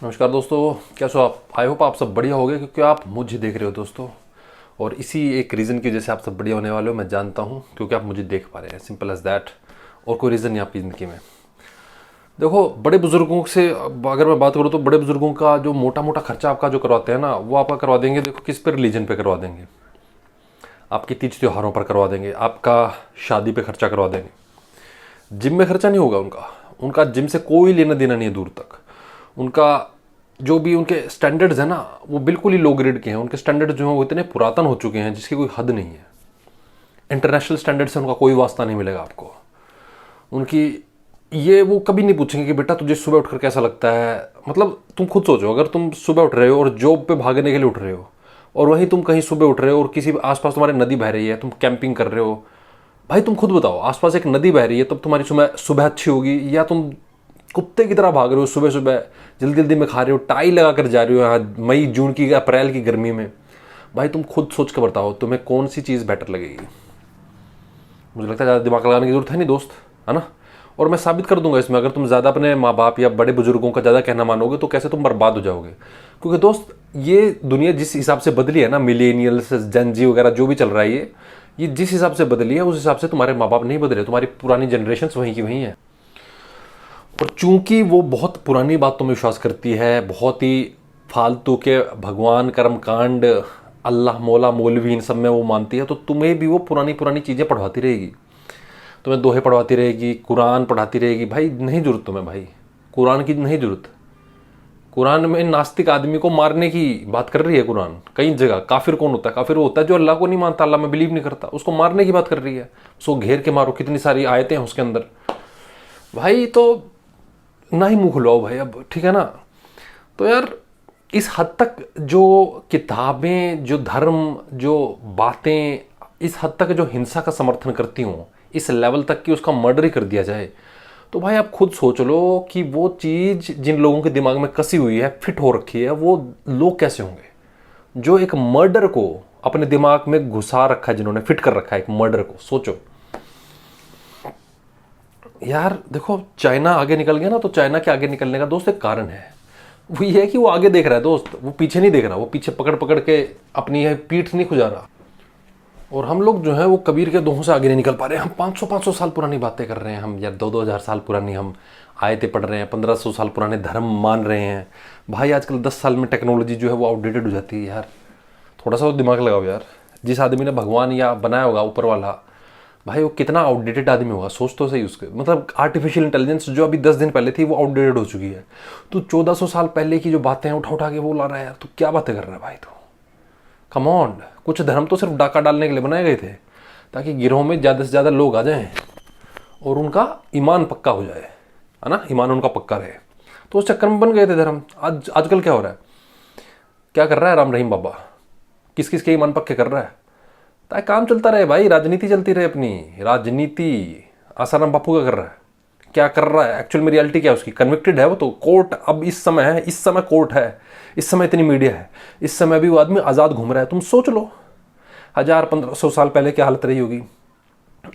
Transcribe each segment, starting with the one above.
नमस्कार दोस्तों, कैसे हो आप। आई होप आप सब बढ़िया होगे क्योंकि आप मुझे देख रहे हो दोस्तों। और इसी एक रीज़न की वजह से आप सब बढ़िया होने वाले हो, मैं जानता हूँ, क्योंकि आप मुझे देख पा रहे हैं। Simple as that. और कोई रीज़न नहीं आपकी ज़िंदगी में। देखो, बड़े बुजुर्गों से अगर मैं बात करूँ तो बड़े बुजुर्गों का जो मोटा मोटा खर्चा आपका जो करवाते हैं ना, वो आपका करवा देंगे। देखो किस पे, रिलीजन पे करवा देंगे, आपके तीज त्योहारों पर करवा देंगे, आपका शादी पे खर्चा करवा देंगे। जिम में खर्चा नहीं होगा उनका। उनका जिम से कोई लेना देना नहीं है दूर तक। उनका जो भी उनके स्टैंडर्ड्स हैं ना, वो बिल्कुल ही लो ग्रेड के हैं। उनके स्टैंडर्ड्स जो हैं वो इतने पुरातन हो चुके हैं जिसकी कोई हद नहीं है। इंटरनेशनल स्टैंडर्ड से उनका कोई वास्ता नहीं मिलेगा आपको। उनकी ये वो कभी नहीं पूछेंगे कि बेटा तुझे सुबह उठकर कैसा लगता है। मतलब तुम खुद सोचो, अगर तुम सुबह उठ रहे हो और जॉब पे भागने के लिए उठ रहे हो, और वहीं तुम कहीं सुबह उठ रहे हो और किसी आसपास तुम्हारे नदी बह रही है, तुम कैंपिंग कर रहे हो, भाई तुम खुद बताओ, आसपास एक नदी बह रही है तब तुम्हारी सुबह सुबह अच्छी होगी, या तुम कुत्ते की तरह भाग रहे हो सुबह सुबह, जल्दी जल्दी में खा रहे हो, टाई लगा कर जा रहे हो यहाँ मई जून की अप्रैल की गर्मी में। भाई तुम खुद सोच कर बताओ तुम्हें कौन सी चीज़ बेटर लगेगी। मुझे लगता है ज़्यादा दिमाग लगाने की जरूरत है नहीं दोस्त, है ना। और मैं साबित कर दूंगा इसमें, अगर तुम ज़्यादा अपने माँ बाप या बड़े बुजुर्गों का ज़्यादा कहना मानोगे तो कैसे तुम बर्बाद हो जाओगे। क्योंकि दोस्त, ये दुनिया जिस हिसाब से बदली है ना, मिलेनियल्स, जेनजी वगैरह जो भी चल रहा है, ये जिस हिसाब से बदली है उस हिसाब से तुम्हारे माँ बाप नहीं बदले। तुम्हारी पुरानी जनरेशन वहीं की वहीं है। और चूंकि वो बहुत पुरानी बातों में विश्वास करती है, बहुत ही फालतू के भगवान, कर्मकांड, अल्लाह, मौला, मौलवी, इन सब में वो मानती है, तो तुम्हें भी वो पुरानी पुरानी चीज़ें पढ़वाती रहेगी। तुम्हें दोहे पढ़वाती रहेगी, कुरान पढ़ाती रहेगी। भाई नहीं जरूरत तुम्हें, भाई कुरान की नहीं जरूरत। कुरान में नास्तिक आदमी को मारने की बात कर रही है कुरान कई जगह। काफिर कौन होता है? काफिर वो होता है जो अल्लाह को नहीं मानता, अल्लाह में बिलीव नहीं करता, उसको मारने की बात कर रही है। उसको घेर के मारो, कितनी सारी आयतें हैं उसके अंदर। भाई तो ना ही मुंह खुलवाओ भाई अब, ठीक है ना। तो यार इस हद तक जो किताबें, जो धर्म, जो बातें, इस हद तक जो हिंसा का समर्थन करती हूँ, इस लेवल तक कि उसका मर्डर ही कर दिया जाए, तो भाई आप खुद सोच लो कि वो चीज़ जिन लोगों के दिमाग में कसी हुई है, फिट हो रखी है, वो लोग कैसे होंगे जो एक मर्डर को अपने दिमाग में घुसा रखा है, जिन्होंने फिट कर रखा है एक मर्डर को। सोचो यार। देखो, चाइना आगे निकल गया ना, तो चाइना के आगे निकलने का दोस्त एक कारण है। वो ये है कि वो आगे देख रहा है दोस्त, वो पीछे नहीं देख रहा। वो पीछे पकड़ पकड़ के अपनी है पीठ नहीं खुजा रहा। और हम लोग जो है वो कबीर के दोहों से आगे नहीं निकल पा रहे हैं। हम 500 साल पुरानी बातें कर रहे हैं, हम यार 2-2 हज़ार साल पुरानी हम आयतें पढ़ रहे हैं, 1500 साल पुराने धर्म मान रहे हैं। भाई आजकल 10 साल में टेक्नोलॉजी जो है वो आउटडेटेड हो जाती है यार। थोड़ा सा वो दिमाग लगाओ यार। जिस आदमी ने भगवान या बनाया होगा ऊपर वाला, भाई वो कितना आउटडेटेड आदमी होगा, सोच तो सही उसके। मतलब आर्टिफिशियल इंटेलिजेंस जो अभी 10 दिन पहले थी वो आउटडेटेड हो चुकी है। तो 1400 साल पहले की जो बातें हैं उठा उठा के वो ला रहा है यार। तो क्या बातें कर रहा है भाई तू? Come on. कुछ धर्म तो सिर्फ डाका डालने के लिए बनाए गए थे, ताकि गिरोह में ज़्यादा से ज़्यादा लोग आ जाएं और उनका ईमान पक्का हो जाए, है ना, ईमान उनका पक्का रहे। तो उस चक्कर में बन गए थे धर्म। आजकल क्या हो रहा है, क्या कर रहा है राम रहीम बाबा? किस किस के ईमान पक्के कर रहा है ताकि काम चलता रहे भाई, राजनीति चलती रहे अपनी। राजनीति आसाराम बापू का कर रहा है, क्या कर रहा है एक्चुअल में, रियलिटी क्या है उसकी? कन्विक्टेड है वो तो। कोर्ट अब इस समय है, इस समय कोर्ट है, इस समय इतनी मीडिया है, इस समय भी वो आदमी आज़ाद घूम रहा है। तुम सोच लो 1000-1500 साल पहले क्या हालत रही होगी।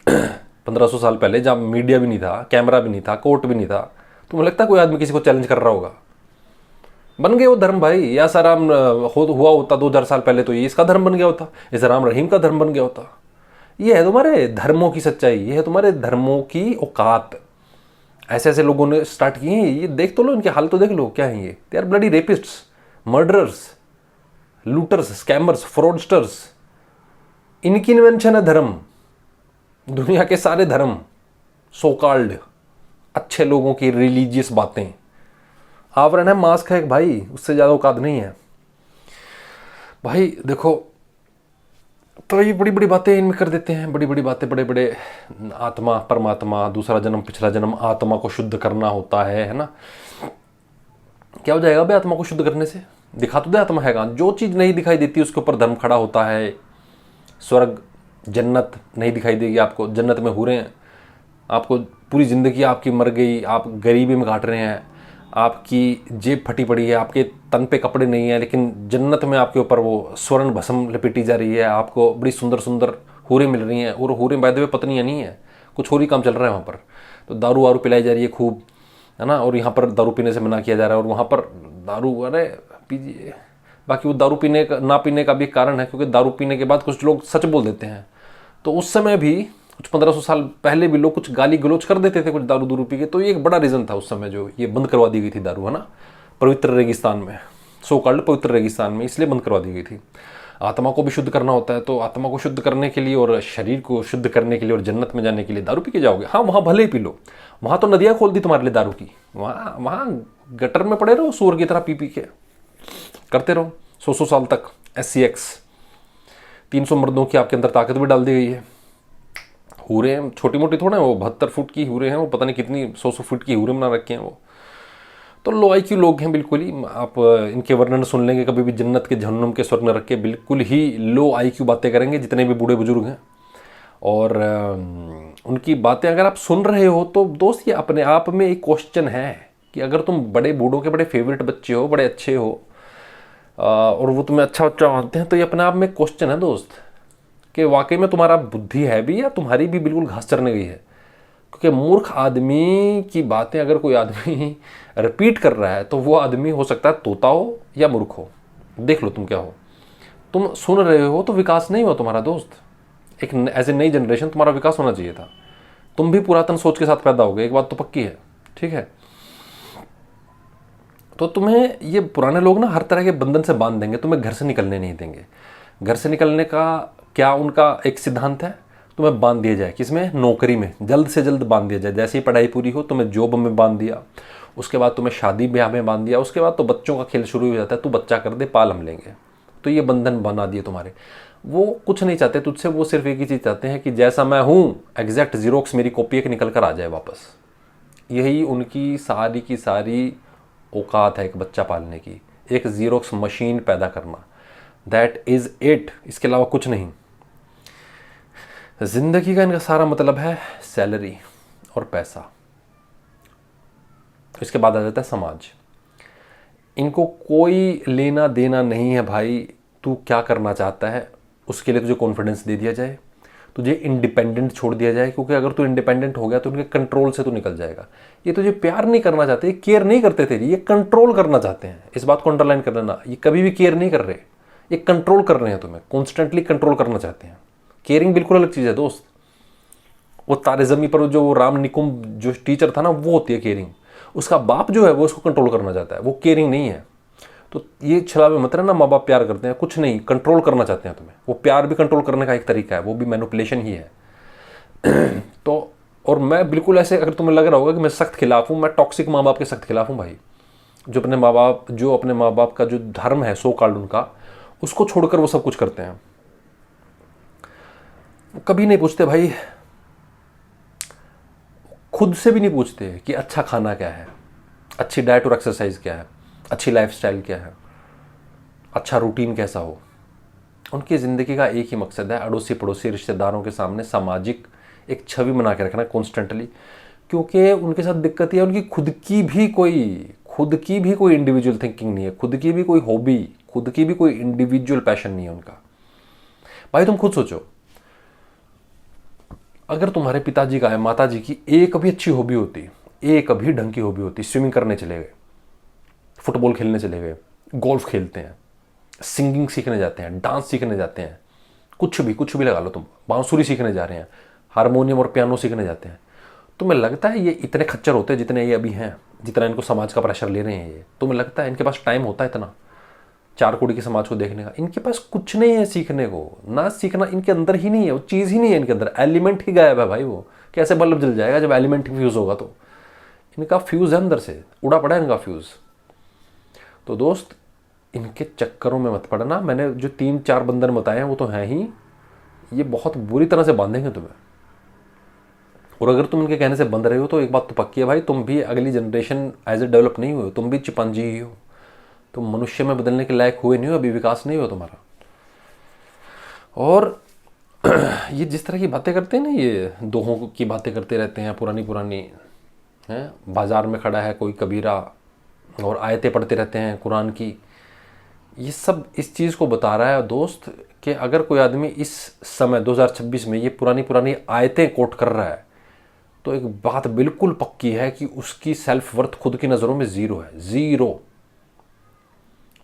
1500 साल पहले जब मीडिया भी नहीं था, कैमरा भी नहीं था, कोर्ट भी नहीं था, तुम्हें लगता है कोई आदमी किसी को चैलेंज कर रहा होगा? बन गए वो धर्म भाई। या साराम हुआ होता 2000 साल पहले तो ये इसका धर्म बन गया होता, इस राम रहीम का धर्म बन गया होता। ये है तुम्हारे धर्मों की सच्चाई, ये है तुम्हारे धर्मों की औकात। ऐसे ऐसे लोगों ने स्टार्ट किए हैं। ये देख तो लो, इनके हाल तो देख लो, क्या है ये? They are bloody rapists, murderers, looters, scammers, fraudsters. इनकी इन्वेंशन है धर्म। दुनिया के सारे धर्म सो कॉल्ड अच्छे लोगों की रिलीजियस बातें आवरण है, मास्क है भाई, उससे ज़्यादा औकात नहीं है भाई। देखो, तो ये बड़ी बड़ी बातें इनमें कर देते हैं, बड़ी बड़ी बातें, बड़े बड़े आत्मा, परमात्मा, दूसरा जन्म, पिछला जन्म, आत्मा को शुद्ध करना होता है ना। क्या हो जाएगा भाई आत्मा को शुद्ध करने से? दिखा तो दे आत्मा है कहाँ। जो चीज़ नहीं दिखाई देती उसके ऊपर धर्म खड़ा होता है। स्वर्ग, जन्नत नहीं दिखाई देगी आपको, जन्नत में हूरें हैं। आपको पूरी ज़िंदगी आपकी मर गई, आप गरीबी में काट रहे हैं, आपकी जेब फटी पड़ी है, आपके तन पे कपड़े नहीं है, लेकिन जन्नत में आपके ऊपर वो स्वर्ण भस्म लपेटी जा रही है। आपको बड़ी सुंदर सुंदर हूरें मिल रही हैं, और हूरें बाय द वे पत्नियाँ नहीं है, कुछ और ही काम चल रहा है वहाँ पर। तो दारू वारू पिलाई जा रही है खूब, है ना। और यहाँ पर दारू पीने से मना किया जा रहा है, और वहाँ पर दारू अरे पीजिए। बाकी वो दारू पीने का ना पीने का भी कारण है, क्योंकि दारू पीने के बाद कुछ लोग सच बोल देते हैं। तो उस समय भी कुछ 1500 साल पहले भी लोग कुछ गाली गलौज कर देते थे कुछ दारू दूरू पी के। तो ये एक बड़ा रीज़न था उस समय जो ये बंद करवा दी गई थी दारू, है ना, पवित्र रेगिस्तान में, सो कॉल्ड पवित्र रेगिस्तान में, इसलिए बंद करवा दी गई थी। आत्मा को भी शुद्ध करना होता है, तो आत्मा को शुद्ध करने के लिए और शरीर को शुद्ध करने के लिए और जन्नत में जाने के लिए दारू पी के जाओगे। हाँ, वहाँ भले ही पी लो, वहाँ तो नदियाँ खोल दी तुम्हारे लिए दारू की। वहाँ गटर में पड़े रहो सूअर की तरह, पी पी के करते रहो 100 साल तक। SCX 300 मर्दों की आपके अंदर ताकत भी डाल दी गई है। हूरे हैं, छोटी मोटी थोड़ा है वो, 72 फुट की हूरे हैं वो, पता नहीं कितनी 100 फुट की हूरे बना रखे हैं वो। तो लो IQ लोग हैं बिल्कुल ही। आप इनके वर्णन सुन लेंगे कभी भी, जन्नत के जहन्नुम के स्वर्ग नरक के, बिल्कुल ही लो IQ बातें करेंगे जितने भी बूढ़े बुजुर्ग हैं। और उनकी बातें अगर आप सुन रहे हो तो दोस्त ये अपने आप में एक क्वेश्चन है कि अगर तुम बड़े बूढ़ों के बड़े फेवरेट बच्चे हो, बड़े अच्छे हो, और वो तुम्हें अच्छा अच्छा मानते हैं, तो ये अपने आप में क्वेश्चन है दोस्त कि वाकई में तुम्हारा बुद्धि है भी या तुम्हारी भी बिल्कुल घास चरने गई है। क्योंकि मूर्ख आदमी की बातें अगर कोई आदमी रिपीट कर रहा है तो वो आदमी हो सकता है तोता हो या मूर्ख हो। देख लो तुम क्या हो। तुम सुन रहे हो तो विकास नहीं हुआ तुम्हारा दोस्त। एक एज ए नई जनरेशन तुम्हारा विकास होना चाहिए था। तुम भी पुरातन सोच के साथ पैदा हो गए, एक बात तो पक्की है, ठीक है। तो तुम्हें ये पुराने लोग ना हर तरह के बंधन से बांध देंगे, तुम्हें घर से निकलने नहीं देंगे। घर से निकलने का क्या उनका एक सिद्धांत है, तुम्हें बांध दिया जाए किसमें, नौकरी में, जल्द से जल्द बांध दिया जाए। जैसे ही पढ़ाई पूरी हो तुम्हें जॉब में बांध दिया, उसके बाद तुम्हें शादी ब्याह में बांध दिया, उसके बाद तो बच्चों का खेल शुरू हो जाता है, तू बच्चा कर दे, पाल हम लेंगे। तो ये बंधन बना दिए तुम्हारे। वो कुछ नहीं चाहते तुझसे, वो सिर्फ एक ही चीज़ चाहते हैं कि जैसा मैं हूँ एग्जैक्ट जीरोक्स मेरी कॉपी एक निकल कर आ जाए वापस। यही उनकी सारी की सारी औकात है एक बच्चा पालने की, एक जीरोक्स मशीन पैदा करना। दैट इज़ इट, इसके अलावा कुछ नहीं। जिंदगी का इनका सारा मतलब है सैलरी और पैसा। इसके बाद आ जाता है समाज। इनको कोई लेना देना नहीं है भाई, तू क्या करना चाहता है उसके लिए तुझे कॉन्फिडेंस दे दिया जाए, तुझे इंडिपेंडेंट छोड़ दिया जाए। क्योंकि अगर तू इंडिपेंडेंट हो गया तो उनके कंट्रोल से तू निकल जाएगा। ये तुझे प्यार नहीं करना चाहते, केयर नहीं करते तेरी, ये कंट्रोल करना चाहते हैं। इस बात को अंडरलाइन कर लेना, ये कभी भी केयर नहीं कर रहे, ये कंट्रोल कर रहे हैं तुम्हें, कॉन्स्टेंटली कंट्रोल करना चाहते हैं। केयरिंग बिल्कुल अलग चीज़ है दोस्त। वो तारे ज़मीं पर जो राम निकुंभ जो टीचर था ना, वो होती है केयरिंग। उसका बाप जो है वो उसको कंट्रोल करना चाहता है, वो केयरिंग नहीं है। तो ये छलावे मत रहना, माँ बाप प्यार करते हैं, कुछ नहीं, कंट्रोल करना चाहते हैं तुम्हें। वो प्यार भी कंट्रोल करने का एक तरीका है, वो भी मैनिपुलेशन ही है। तो और मैं बिल्कुल ऐसे, अगर तुम्हें लग रहा होगा कि मैं सख्त खिलाफ हूँ, मैं टॉक्सिक माँ बाप के सख्त खिलाफ हूँ भाई। जो अपने माँ बाप का जो धर्म है सो कॉल्ड उनका, उसको छोड़कर वो सब कुछ करते हैं। कभी नहीं पूछते भाई, खुद से भी नहीं पूछते कि अच्छा खाना क्या है, अच्छी डाइट और एक्सरसाइज क्या है, अच्छी लाइफस्टाइल क्या है, अच्छा रूटीन कैसा हो। उनकी ज़िंदगी का एक ही मकसद है, अड़ोसी पड़ोसी रिश्तेदारों के सामने सामाजिक एक छवि बना के रखना कॉन्स्टेंटली। क्योंकि उनके साथ दिक्कत यह है, उनकी खुद की भी कोई इंडिविजुअल थिंकिंग नहीं है, खुद की भी कोई हॉबी, खुद की भी कोई इंडिविजुअल पैशन नहीं है उनका। भाई तुम खुद सोचो, अगर तुम्हारे पिताजी का है, माताजी की एक भी अच्छी हॉबी होती, एक भी ढंग की हॉबी होती, स्विमिंग करने चले गए, फुटबॉल खेलने चले गए, गोल्फ खेलते हैं, सिंगिंग सीखने जाते हैं, डांस सीखने जाते हैं, कुछ भी लगा लो तुम, बांसुरी सीखने जा रहे हैं, हारमोनियम और पियानो सीखने जाते हैं, तुम्हें लगता है ये इतने खच्चर होते हैं जितने ये अभी हैं, जितना इनको समाज का प्रेशर ले रहे हैं ये? तुम्हें लगता है इनके पास टाइम होता है इतना चार कुड़ी के समाज को देखने का? इनके पास कुछ नहीं है सीखने को, ना सीखना इनके अंदर ही नहीं है, वो चीज़ ही नहीं है इनके अंदर, एलिमेंट ही गायब है भाई। वो कैसे बल्ब जल जाएगा जब एलिमेंट ही फ्यूज़ होगा? तो इनका फ्यूज़ है अंदर से, उड़ा पड़ा है इनका फ्यूज़। तो दोस्त इनके चक्करों में मत पड़ना। मैंने जो 3-4 बंधन बताए हैं वो तो हैं ही, ये बहुत बुरी तरह से बांधेंगे तुम्हें। और अगर तुम इनके कहने से बंध रहे हो तो एक बात तो पक्की है भाई, तुम भी अगली जनरेशन एज ए डेवलप नहीं हुए, तुम भी चिंपांजी ही हो, तुम मनुष्य में बदलने के लायक हुए नहीं हो, अभी विकास नहीं हो तुम्हारा। और ये जिस तरह की बातें करते हैं ना, ये दोहों की बातें करते रहते हैं पुरानी हैं, बाजार में खड़ा है कोई कबीरा और आयतें पढ़ते रहते हैं कुरान की, ये सब इस चीज़ को बता रहा है दोस्त कि अगर कोई आदमी इस समय 2026 में ये पुरानी आयतें कोट कर रहा है तो एक बात बिल्कुल पक्की है कि उसकी सेल्फ वर्थ खुद की नज़रों में ज़ीरो है, ज़ीरो।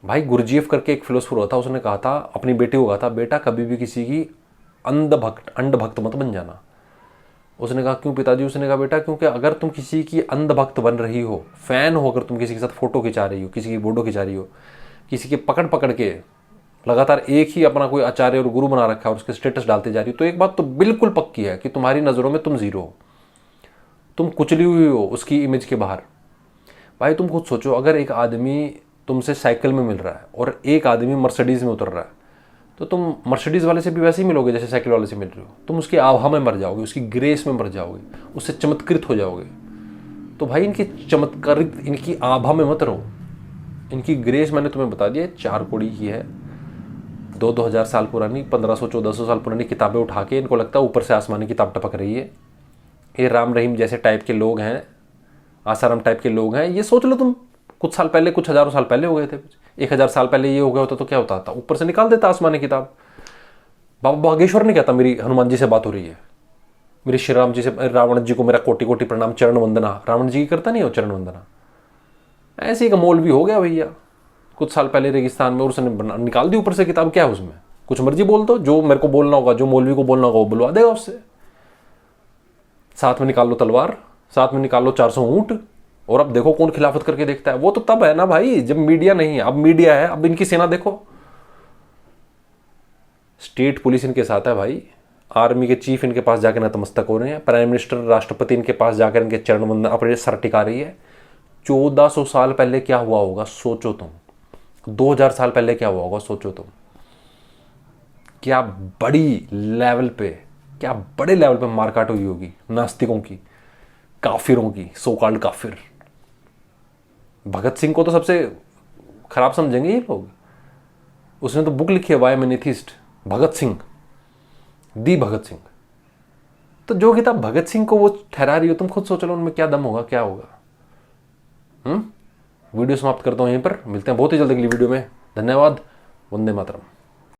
भाई गुरजीएफ करके एक फिलोसफर हुआ था, उसने कहा था, अपनी बेटी को कहा था, बेटा कभी भी किसी की अंधभक्त मत बन जाना। उसने कहा क्यों पिताजी? उसने कहा बेटा क्योंकि अगर तुम किसी की अंधभक्त बन रही हो, फैन हो, अगर तुम किसी के साथ फोटो खिंचा रही हो, किसी की फोटो खिंचा रही हो, किसी के पकड़ पकड़ के लगातार एक ही अपना कोई आचार्य और गुरु बना रखा है और उसके स्टेटस डालते जा रही हो, तो एक बात तो बिल्कुल पक्की है कि तुम्हारी नज़रों में तुम जीरो हो, तुम कुचली हुई हो उसकी इमेज के बाहर। भाई तुम खुद सोचो, अगर एक आदमी तुमसे साइकिल में मिल रहा है और एक आदमी मर्सिडीज़ में उतर रहा है, तो तुम मर्सिडीज़ वाले से भी वैसे ही मिलोगे जैसे साइकिल वाले से मिल रहे हो। तुम उसकी आभा में मर जाओगे, उसकी ग्रेस में मर जाओगे, उससे चमत्कृत हो जाओगे। तो भाई इनकी चमत्कारित, इनकी आभा में मत रहो। इनकी ग्रेस मैंने तुम्हें बता दिया, 4 कौड़ी की है, 2,000 साल पुरानी, 1,500-1,400 साल पुरानी किताबें उठा के इनको लगता है ऊपर से आसमानी किताब टपक रही है। ये राम रहीम जैसे टाइप के लोग हैं, आसाराम टाइप के लोग हैं। ये सोच लो तुम कुछ साल पहले, कुछ हज़ारों साल पहले हो गए थे, 1,000 साल पहले ये हो गया होता तो क्या होता था? ऊपर से निकाल देता आसमानी किताब। बाबा बागेश्वर ने कहता मेरी हनुमान जी से बात हो रही है, मेरी श्री राम जी से, रावण जी को मेरा कोटि कोटि प्रणाम, चरण वंदना। रावण जी की करता नहीं हो चरण वंदना? ऐसे एक मौलवी हो गया भैया कुछ साल पहले रेगिस्तान में, और उसने निकाल दी ऊपर से किताब। क्या है उसमें? कुछ मर्जी बोल दो, जो मेरे को बोलना होगा, जो मौलवी को बोलना होगा वो बुलवा देगा उससे। साथ में निकाल लो तलवार, साथ में निकाल लो 400 ऊंट, और अब देखो कौन खिलाफत करके देखता है। वो तो तब है ना भाई जब मीडिया नहीं है, अब मीडिया है। अब इनकी सेना देखो, स्टेट पुलिस इनके साथ है भाई, आर्मी के चीफ इनके पास जाकर नतमस्तक हो रहे हैं, प्राइम मिनिस्टर राष्ट्रपति इनके पास जाकर इनके चरण वंदन अपने सर टिका रही है। 1400 साल पहले क्या हुआ होगा सोचो तुम, 2000 साल पहले क्या हुआ होगा सोचो तुम। क्या बड़ी लेवल पे, क्या बड़े लेवल पे मारकाट हुई होगी नास्तिकों की, काफिरों की, सो कॉल्ड काफिर। भगत सिंह को तो सबसे खराब समझेंगे ये लोग। उसने तो बुक लिखी है Y M an atheist, Bhagat Singh, दी भगत सिंह। तो जो किताब भगत सिंह को वो ठहरा रही हो, तुम खुद सोच लो उनमें क्या दम होगा, क्या होगा। वीडियो समाप्त करता हूं यहीं पर, मिलते हैं बहुत ही जल्द अगली वीडियो में। धन्यवाद। वंदे मातरम।